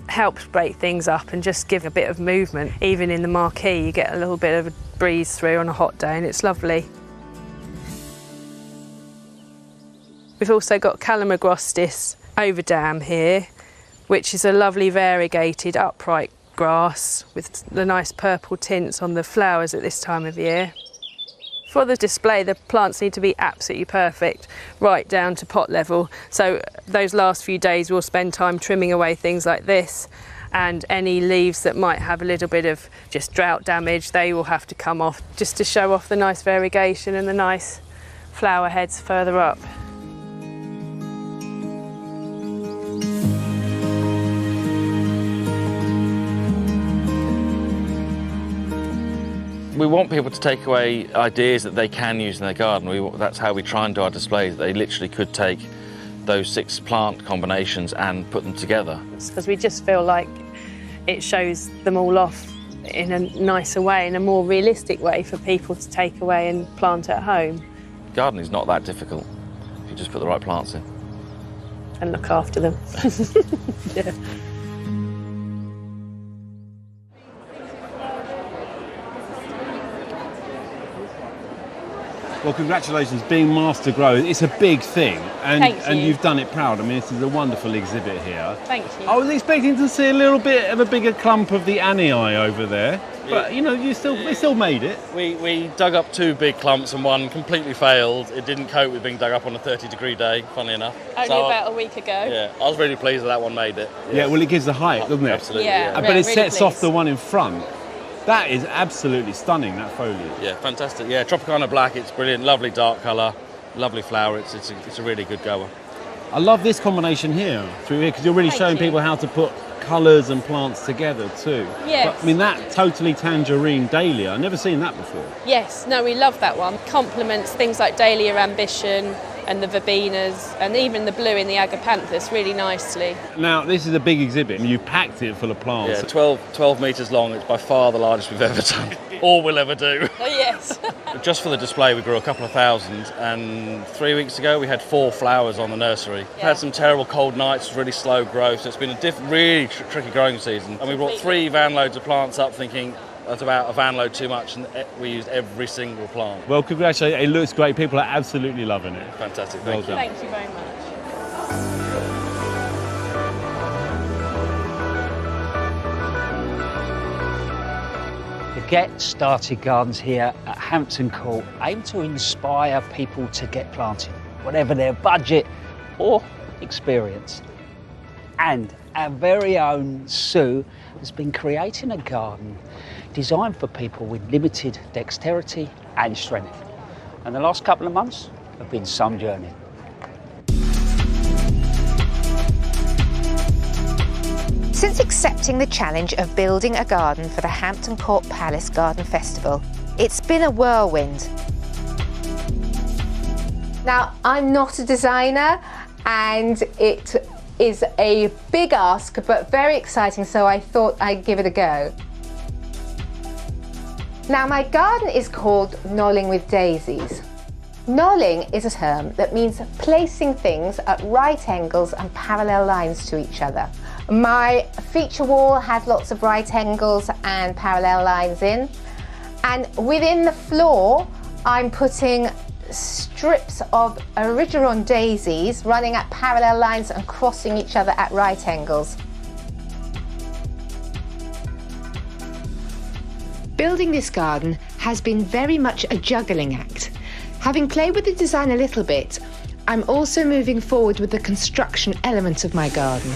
Helps break things up and just give a bit of movement. Even in the marquee you get a little bit of a breeze through on a hot day and it's lovely. We've also got Calamagrostis overdam here, which is a lovely variegated upright grass with the nice purple tints on the flowers at this time of year. For the display, the plants need to be absolutely perfect, right down to pot level. So those last few days we'll spend time trimming away things like this, and any leaves that might have a little bit of just drought damage, they will have to come off just to show off the nice variegation and the nice flower heads further up. We want people to take away ideas that they can use in their garden. That's how we try and do our displays. They literally could take those 6 plant combinations and put them together. Because we just feel like it shows them all off in a nicer way, in a more realistic way for people to take away and plant at home. Gardening is not that difficult if you just put the right plants in. And look after them. Yeah. Well, congratulations, being Master Grower. It's a big thing, and Thank you. and you've done it proud. I mean, this is a wonderful exhibit here. Thank you. I was expecting to see a little bit of a bigger clump of the Anii over there, but you know, we still made it. We dug up 2 big clumps and one completely failed. It didn't cope with being dug up on a 30-degree day, funnily enough. Only about a week ago. Yeah, I was really pleased that one made it. Yeah, well, it gives the height, doesn't it? Absolutely. Yeah. But it really sets off pleased. the one in front. That is absolutely stunning, that foliage. Yeah, fantastic. Yeah, Tropicana Black, it's brilliant. Lovely dark colour, lovely flower. It's a really good goer. I love this combination here, through here, because you're really showing people how to put colours and plants together too. Yes. But, I mean, that totally tangerine dahlia, I've never seen that before. Yes, no, we love that one. Complements things like Dahlia Ambition and the Verbenas and even the blue in the Agapanthus really nicely. Now, this is a big exhibit, and you've packed it full of plants. Yeah, 12 metres long. It's by far the largest we've ever done, or will ever do. Oh, yes. Just for the display, we grew a couple of thousand, and 3 weeks ago we had 4 flowers on the nursery. We've had some terrible cold nights, really slow growth, so it's been a really tricky growing season. And we brought 3 van loads of plants up thinking that's about a van load too much, and we used every single plant. Well, congratulations, it looks great. People are absolutely loving it. Fantastic, Well thank you. done. Thank you very much. The Get Started Gardens here at Hampton Court aim to inspire people to get planting, whatever their budget or experience. And our very own Sue has been creating a garden designed for people with limited dexterity and strength. And the last couple of months have been some journey. Since accepting the challenge of building a garden for the Hampton Court Palace Garden Festival, it's been a whirlwind. Now, I'm not a designer, and it is a big ask, but very exciting, so I thought I'd give it a go. Now, my garden is called Knolling with Daisies. Knolling is a term that means placing things at right angles and parallel lines to each other. My feature wall has lots of right angles and parallel lines in, and within the floor I'm putting strips of Erigeron daisies running at parallel lines and crossing each other at right angles. Building this garden has been very much a juggling act. Having played with the design a little bit, I'm also moving forward with the construction element of my garden.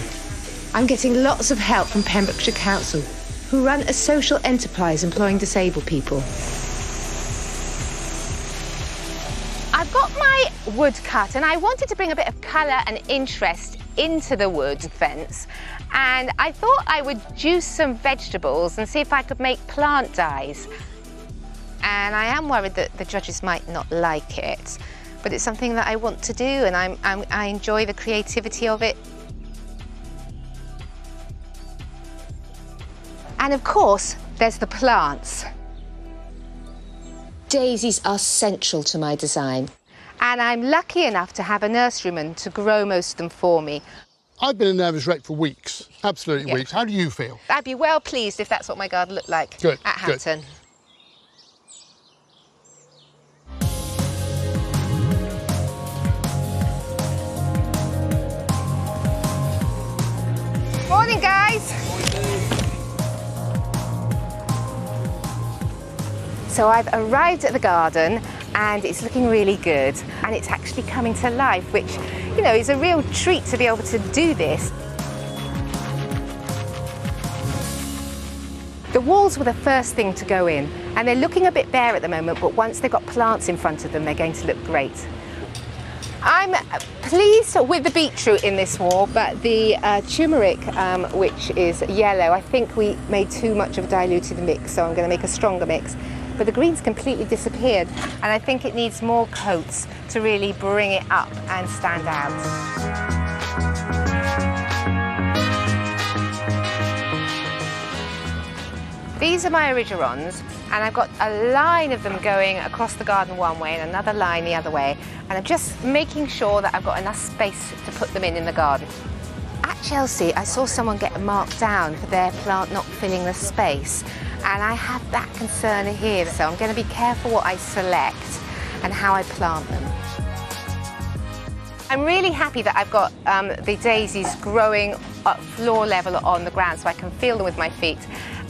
I'm getting lots of help from Pembrokeshire Council, who run a social enterprise employing disabled people. I've got my wood cut, and I wanted to bring a bit of colour and interest into the wood fence, and I thought I would juice some vegetables and see if I could make plant dyes. And I am worried that the judges might not like it, but it's something that I want to do, and I enjoy the creativity of it. And of course, there's the plants. Daisies are central to my design, and I'm lucky enough to have a nurseryman to grow most of them for me. I've been a nervous wreck for weeks, absolutely weeks. How do you feel? I'd be well pleased if that's what my garden looked like at Hampton. Morning, guys. So I've arrived at the garden and it's looking really good, and it's actually coming to life, which, you know, is a real treat to be able to do this. The walls were the first thing to go in, and they're looking a bit bare at the moment, but once they've got plants in front of them, they're going to look great. I'm pleased with the beetroot in this wall, but the turmeric, which is yellow, I think we made too much of a diluted mix, so I'm going to make a stronger mix. But the green's completely disappeared, and I think it needs more coats to really bring it up and stand out. These are my Erigerons, and I've got a line of them going across the garden one way and another line the other way, and I'm just making sure that I've got enough space to put them in the garden. At Chelsea, I saw someone get marked down for their plant not filling the space, and I have that concern here, so I'm going to be careful what I select and how I plant them. I'm really happy that I've got the daisies growing at floor level on the ground, so I can feel them with my feet.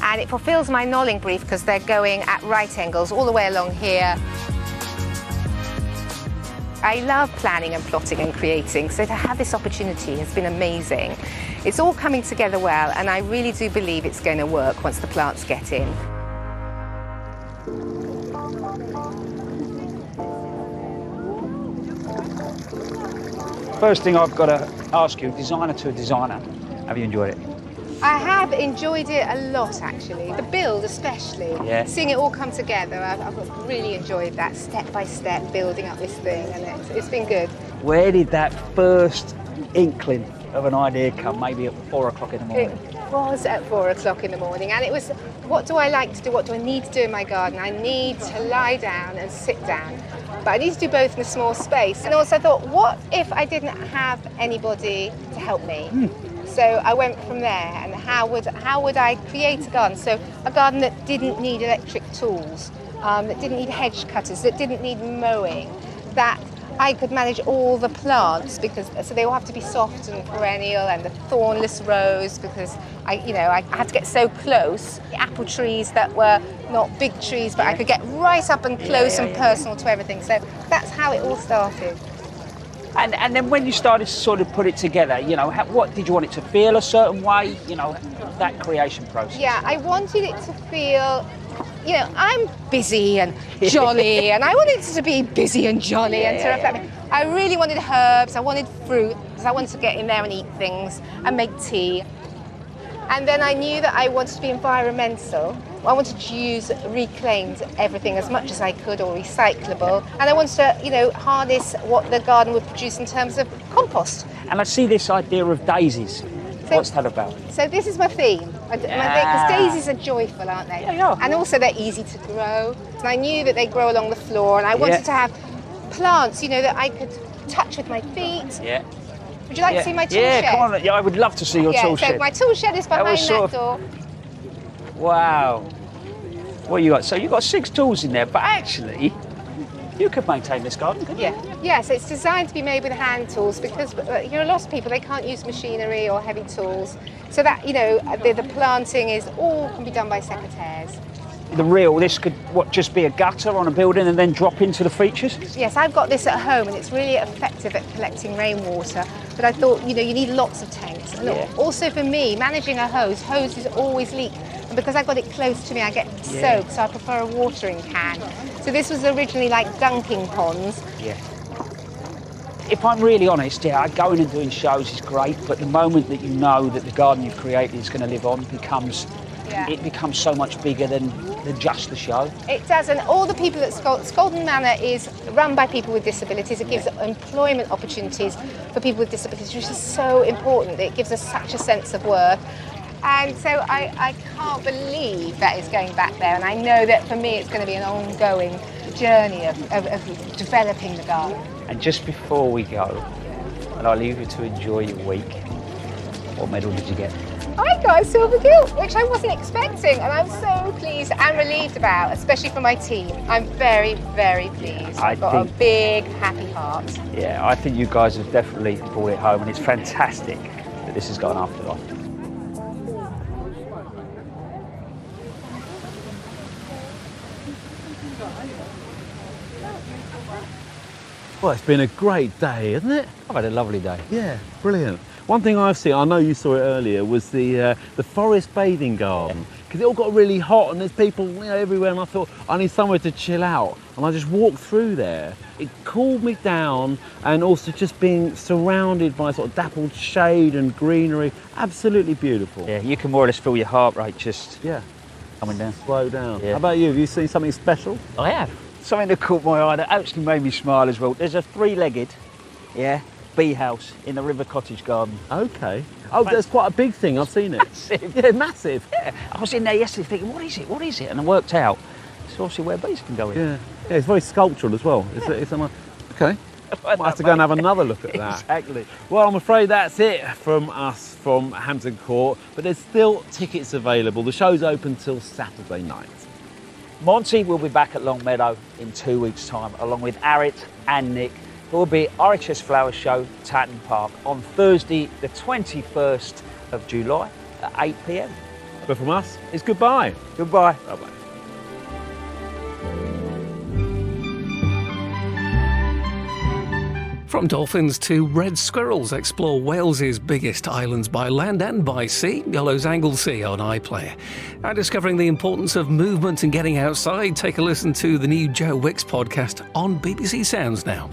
And it fulfills my knolling brief because they're going at right angles all the way along here. I love planning and plotting and creating, so to have this opportunity has been amazing. It's all coming together well, and I really do believe it's going to work once the plants get in. First thing I've got to ask you, designer to a designer, have you enjoyed it? I have enjoyed it a lot, actually. The build especially. Yeah. Seeing it all come together, I've really enjoyed that, step by step, building up this thing, and it's been good. Where did that first inkling of an idea come? Maybe at 4 o'clock in the morning? It was at 4 o'clock in the morning, and it was, what do I like to do? What do I need to do in my garden? I need to lie down and sit down, but I need to do both in a small space. And also I thought, what if I didn't have anybody to help me? So I went from there, and how would I create a garden? So a garden that didn't need electric tools, that didn't need hedge cutters, that didn't need mowing, that I could manage all the plants, because so they all have to be soft and perennial, and the thornless rose, because I had to get so close. The apple trees that were not big trees, but I could get right up and close and personal to everything. So that's how it all started. And then when you started to sort of put it together, you know, what did you want it to feel a certain way? You know, that creation process. Yeah, I wanted it to feel, you know, I'm busy and jolly, and I wanted it to be busy and jolly and to reflect me. I really wanted herbs, I wanted fruit, because I wanted to get in there and eat things and make tea. And then I knew that I wanted to be environmental. I wanted to use reclaimed everything as much as I could, or recyclable. And I wanted to, you know, harness what the garden would produce in terms of compost. And I see this idea of daisies. What's that about? So this is my theme, because daisies are joyful, aren't they? Yeah. And also they're easy to grow. And I knew that they grow along the floor, and I wanted to have plants, you know, that I could touch with my feet. Yeah. Would you like to see my tool shed? Yeah, come on. Yeah, I would love to see your tool shed. So my tool shed is behind that door. Wow. What you got? So you've got 6 tools in there, but actually, you could maintain this garden, couldn't you? Yeah, so it's designed to be made with hand tools, because you know, a lot of people, they can't use machinery or heavy tools. So that, you know, the planting is all can be done by secateurs. This could, just be a gutter on a building and then drop into the features? Yes, I've got this at home, and it's really effective at collecting rainwater. But I thought, you know, you need lots of tanks. And also for me, managing a hoses always leak. And because I got it close to me, I get soaked, so I prefer a watering can. So this was originally like dunking ponds. Yeah. If I'm really honest, going and doing shows is great, but the moment that you know that the garden you've created is going to live on becomes so much bigger than just the show. It does, and all the people at Scaldon Manor is run by people with disabilities. It gives employment opportunities for people with disabilities, which is so important. It gives us such a sense of worth. And so I can't believe that it's going back there, and I know that for me it's going to be an ongoing journey of developing the garden. And just before we go, and I'll leave you to enjoy your week, what medal did you get? I got a silver gilt, which I wasn't expecting, and I'm so pleased and relieved about, especially for my team. I'm very, very pleased. I've got a big, happy heart. Yeah, I think you guys have definitely brought it home, and it's fantastic that this has gone afterlife. Well, it's been a great day, hasn't it? I've had a lovely day. Yeah, brilliant. One thing I've seen, I know you saw it earlier, was the forest bathing garden, because it all got really hot and there's people, you know, everywhere, and I thought I need somewhere to chill out, and I just walked through there. It cooled me down, and also just being surrounded by sort of dappled shade and greenery, absolutely beautiful. Yeah, you can more or less feel your heart rate just coming down. Slow down. Yeah. How about you? Have you seen something special? I have. Something that caught my eye that actually made me smile as well. There's a 3-legged, bee house in the River Cottage garden. Okay. Oh, that's quite a big thing. I've seen it. Massive. Yeah, massive. Yeah. I was in there yesterday thinking, what is it? And I worked out it's obviously where bees can go in. Yeah, it's very sculptural as well. It's a nice... Okay. Might have to go and have another look at that. Exactly. Well, I'm afraid that's it from us from Hampton Court, but there's still tickets available. The show's open till Saturday night. Monty will be back at Longmeadow in 2 weeks' time, along with Arit and Nick, who will be at RHS Flower Show, Tatton Park, on Thursday, the 21st of July at 8 p.m. But from us, it's goodbye. Goodbye. Bye-bye. From dolphins to red squirrels, explore Wales's biggest islands by land and by sea, Yellow's Anglesey on iPlayer. And discovering the importance of movement and getting outside, take a listen to the new Joe Wicks podcast on BBC Sounds now.